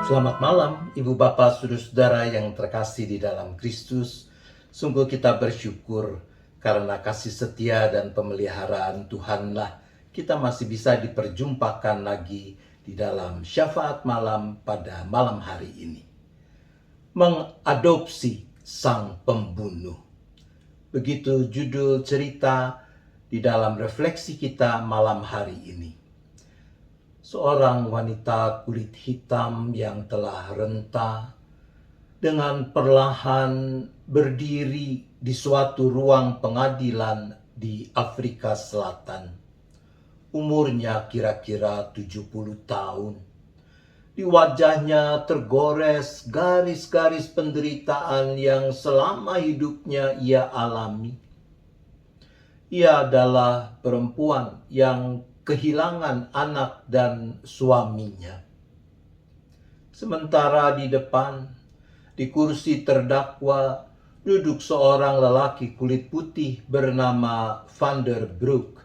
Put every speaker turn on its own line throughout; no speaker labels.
Selamat malam, Ibu Bapak, Saudara-saudara yang terkasih di dalam Kristus. Sungguh kita bersyukur karena kasih setia dan pemeliharaan Tuhanlah kita masih bisa diperjumpakan lagi di dalam syafaat malam pada malam hari ini. Mengadopsi sang pembunuh. Begitu judul cerita di dalam refleksi kita malam hari ini. Seorang wanita kulit hitam yang telah renta dengan perlahan berdiri di suatu ruang pengadilan di Afrika Selatan. Umurnya kira-kira 70 tahun. Di wajahnya tergores garis-garis penderitaan yang selama hidupnya ia alami. Ia adalah perempuan yang kehilangan anak dan suaminya. Sementara di depan, di kursi terdakwa, duduk seorang lelaki kulit putih bernama Van der Broek.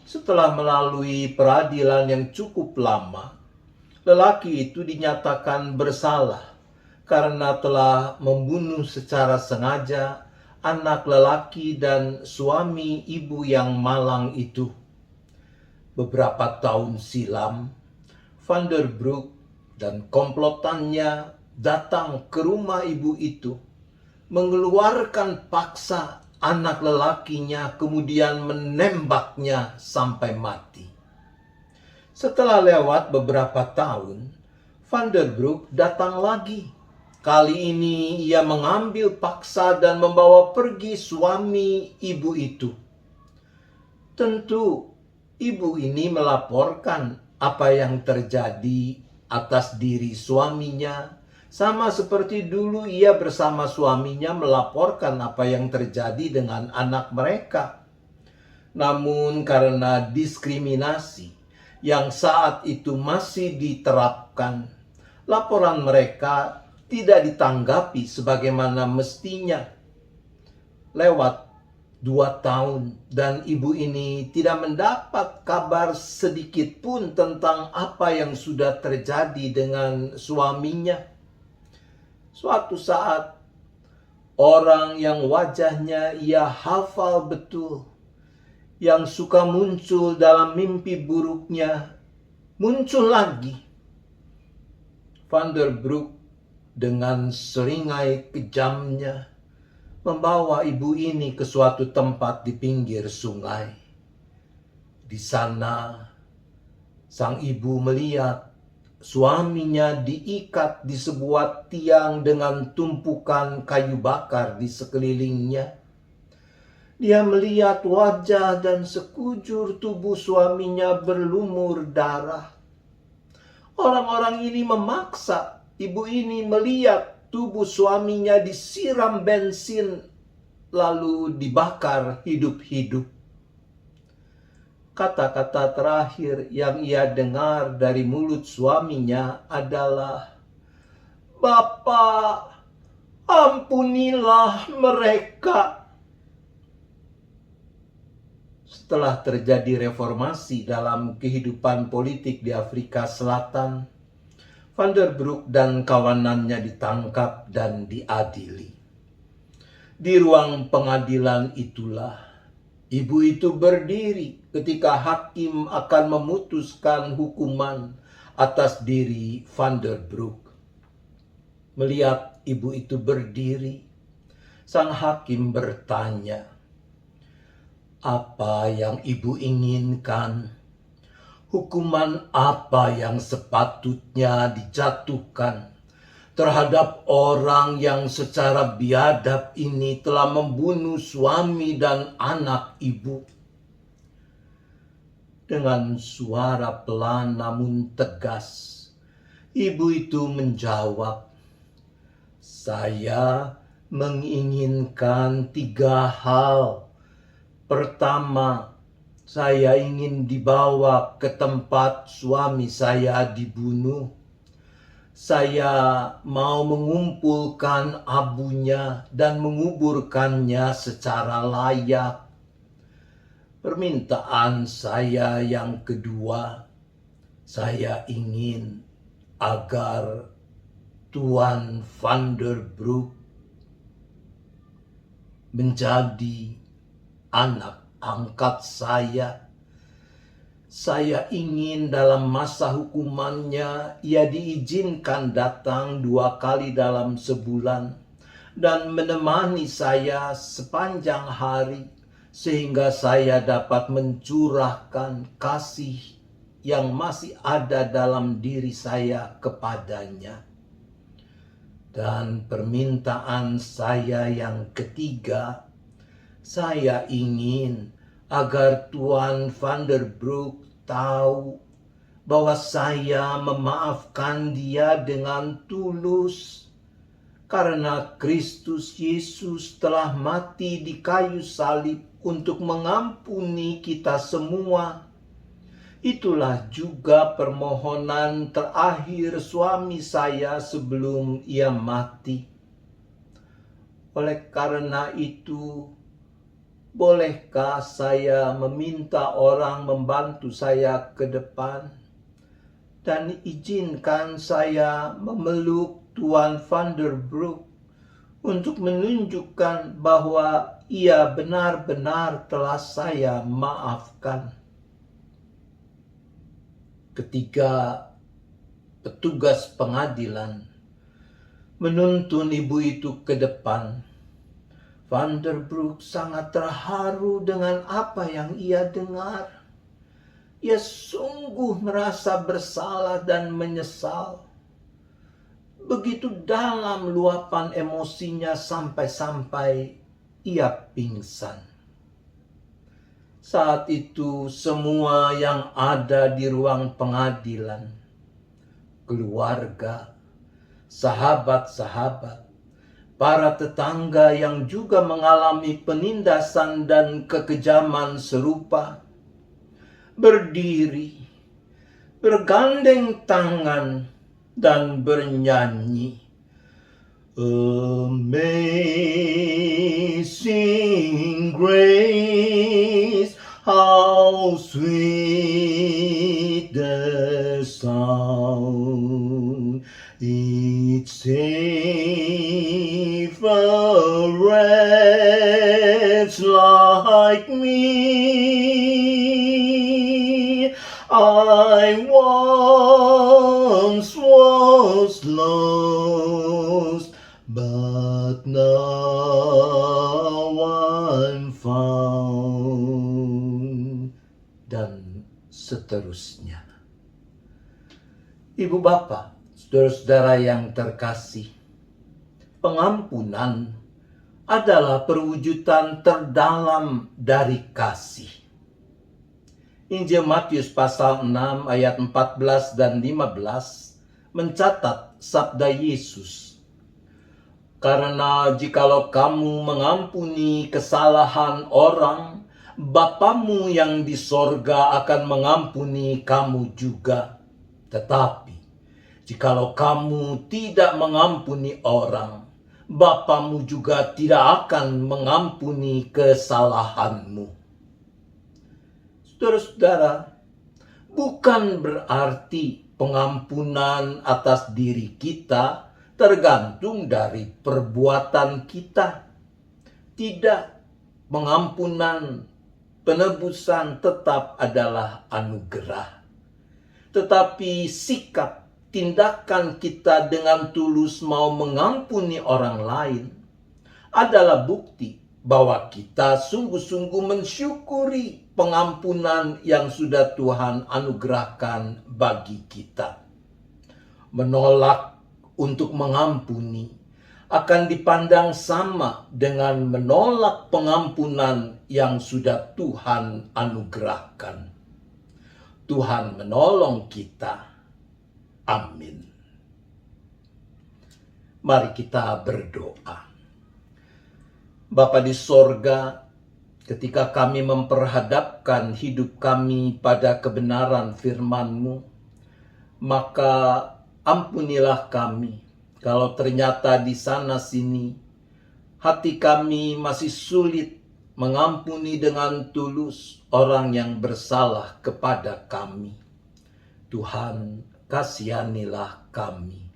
Setelah melalui peradilan yang cukup lama, lelaki itu dinyatakan bersalah karena telah membunuh secara sengaja anak lelaki dan suami ibu yang malang itu. Beberapa tahun silam, Van der Broek dan komplotannya datang ke rumah ibu itu, mengeluarkan paksa anak lelakinya, kemudian menembaknya sampai mati. Setelah lewat beberapa tahun, Van der Broek datang lagi. Kali ini ia mengambil paksa dan membawa pergi suami ibu itu. Tentu ibu ini melaporkan apa yang terjadi atas diri suaminya, sama seperti dulu ia bersama suaminya melaporkan apa yang terjadi dengan anak mereka. Namun karena diskriminasi yang saat itu masih diterapkan, laporan mereka tidak ditanggapi sebagaimana mestinya. Lewat 2 tahun dan ibu ini tidak mendapat kabar sedikit pun tentang apa yang sudah terjadi dengan suaminya. Suatu saat, orang yang wajahnya ia hafal betul, yang suka muncul dalam mimpi buruknya, muncul lagi. Van der Broek dengan seringai kejamnya membawa ibu ini ke suatu tempat di pinggir sungai. Di sana, sang ibu melihat suaminya diikat di sebuah tiang dengan tumpukan kayu bakar di sekelilingnya. Dia melihat wajah dan sekujur tubuh suaminya berlumur darah. Orang-orang ini memaksa ibu ini melihat tubuh suaminya disiram bensin lalu dibakar hidup-hidup. Kata-kata terakhir yang ia dengar dari mulut suaminya adalah, "Bapak, ampunilah mereka." Setelah terjadi reformasi dalam kehidupan politik di Afrika Selatan, Van der Broek dan kawanannya ditangkap dan diadili. Di ruang pengadilan itulah ibu itu berdiri ketika hakim akan memutuskan hukuman atas diri Van der Broek. Melihat ibu itu berdiri, sang hakim bertanya, "Apa yang ibu inginkan? Hukuman apa yang sepatutnya dijatuhkan terhadap orang yang secara biadab ini telah membunuh suami dan anak ibu?" Dengan suara pelan namun tegas, ibu itu menjawab, "Saya menginginkan 3 hal. Pertama, saya ingin dibawa ke tempat suami saya dibunuh. Saya mau mengumpulkan abunya dan menguburkannya secara layak. Permintaan saya yang kedua, saya ingin agar Tuan van der Broek menjadi anak angkat saya. Saya ingin dalam masa hukumannya ia diizinkan datang 2 kali dalam sebulan dan menemani saya sepanjang hari sehingga saya dapat mencurahkan kasih yang masih ada dalam diri saya kepadanya. Dan permintaan saya yang ketiga, saya ingin agar Tuan van der Broek tahu bahwa saya memaafkan dia dengan tulus karena Kristus Yesus telah mati di kayu salib untuk mengampuni kita semua. Itulah juga permohonan terakhir suami saya sebelum ia mati. Oleh karena itu, bolehkah saya meminta orang membantu saya ke depan dan izinkan saya memeluk Tuan van der Broek untuk menunjukkan bahwa ia benar-benar telah saya maafkan. Ketika petugas pengadilan menuntun ibu itu ke depan, van der Broek sangat terharu dengan apa yang ia dengar. Ia sungguh merasa bersalah dan menyesal. Begitu dalam luapan emosinya sampai-sampai ia pingsan. Saat itu semua yang ada di ruang pengadilan, keluarga, sahabat-sahabat, para tetangga yang juga mengalami penindasan dan kekejaman serupa, berdiri, bergandeng tangan, dan bernyanyi, Amazing Grace, how sweet the sound, it saved a wretch like me. I once was lost, but now I'm found. Dan seterusnya. Ibu bapak, saudara-saudara yang terkasih, pengampunan adalah perwujudan terdalam dari kasih. Injil Matius pasal 6 ayat 14 dan 15 mencatat sabda Yesus, karena jikalau kamu mengampuni kesalahan orang, Bapamu yang di sorga akan mengampuni kamu juga. Tetapi jikalau kamu tidak mengampuni orang, Bapamu juga tidak akan mengampuni kesalahanmu. Saudara-saudara, bukan berarti pengampunan atas diri kita tergantung dari perbuatan kita. Tidak, pengampunan, penebusan tetap adalah anugerah. Tetapi sikap, tindakan kita dengan tulus mau mengampuni orang lain adalah bukti bahwa kita sungguh-sungguh mensyukuri pengampunan yang sudah Tuhan anugerahkan bagi kita. Menolak untuk mengampuni akan dipandang sama dengan menolak pengampunan yang sudah Tuhan anugerahkan. Tuhan menolong kita. Amin. Mari kita berdoa. Bapa di sorga, ketika kami memperhadapkan hidup kami pada kebenaran firman-Mu, maka ampunilah kami kalau ternyata di sana sini hati kami masih sulit mengampuni dengan tulus orang yang bersalah kepada kami. Tuhan, kasihanilah kami.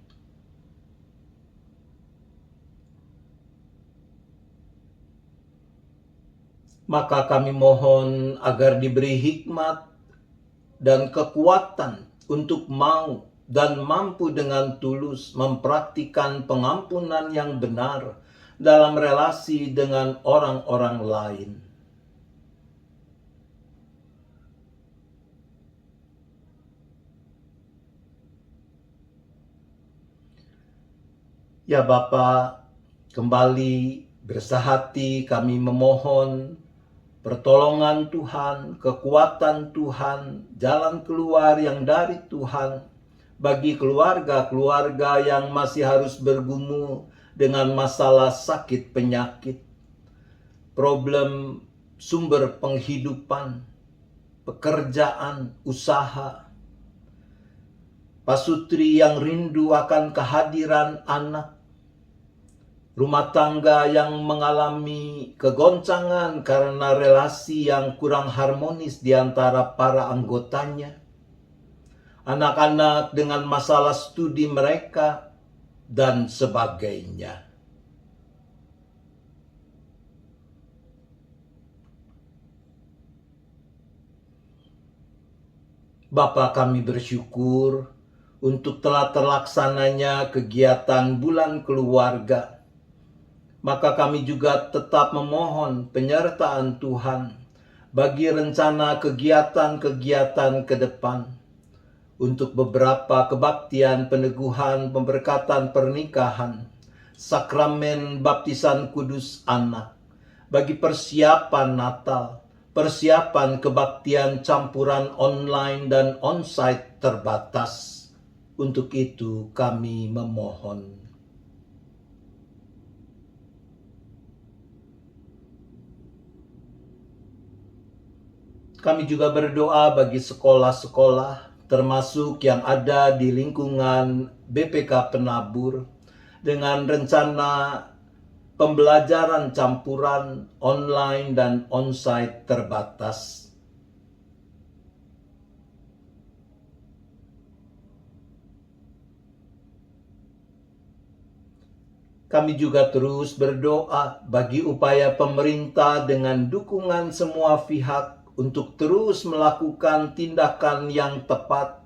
Maka kami mohon agar diberi hikmat dan kekuatan untuk mau dan mampu dengan tulus mempraktikkan pengampunan yang benar dalam relasi dengan orang-orang lain. Ya Bapa, kembali bersahati kami memohon pertolongan Tuhan, kekuatan Tuhan, jalan keluar yang dari Tuhan bagi keluarga-keluarga yang masih harus bergumul dengan masalah sakit penyakit, problem sumber penghidupan, pekerjaan, usaha. Pasutri yang rindu akan kehadiran anak, rumah tangga yang mengalami kegoncangan karena relasi yang kurang harmonis di antara para anggotanya, anak-anak dengan masalah studi mereka, dan sebagainya. Bapa, kami bersyukur untuk telah terlaksananya kegiatan bulan keluarga. Maka kami juga tetap memohon penyertaan Tuhan bagi rencana kegiatan-kegiatan ke depan. Untuk beberapa kebaktian peneguhan pemberkatan pernikahan, sakramen baptisan kudus anak, bagi persiapan Natal, persiapan kebaktian campuran online dan onsite terbatas. Untuk itu kami memohon. Kami juga berdoa bagi sekolah-sekolah, termasuk yang ada di lingkungan BPK Penabur, dengan rencana pembelajaran campuran online dan onsite terbatas. Kami juga terus berdoa bagi upaya pemerintah dengan dukungan semua pihak untuk terus melakukan tindakan yang tepat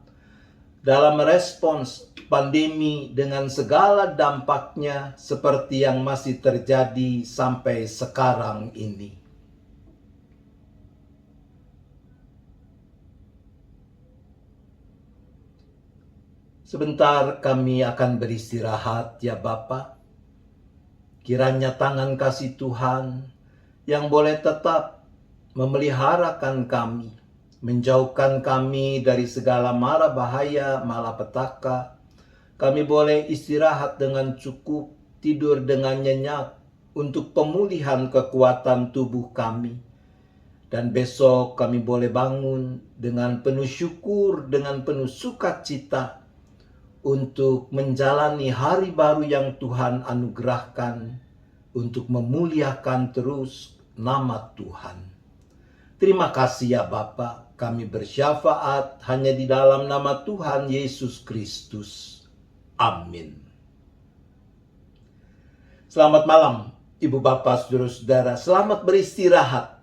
dalam merespons pandemi dengan segala dampaknya seperti yang masih terjadi sampai sekarang ini. Sebentar kami akan beristirahat ya Bapa. Kiranya tangan kasih Tuhan yang boleh tetap memeliharakan kami, menjauhkan kami dari segala mara bahaya, malapetaka. Kami boleh istirahat dengan cukup, tidur dengan nyenyak untuk pemulihan kekuatan tubuh kami. Dan besok kami boleh bangun dengan penuh syukur, dengan penuh sukacita untuk menjalani hari baru yang Tuhan anugerahkan untuk memuliakan terus nama Tuhan. Terima kasih ya Bapa, kami bersyafaat hanya di dalam nama Tuhan Yesus Kristus. Amin. Selamat malam, Ibu Bapak, Saudara-saudara. Selamat beristirahat.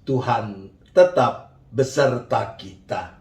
Tuhan tetap beserta kita.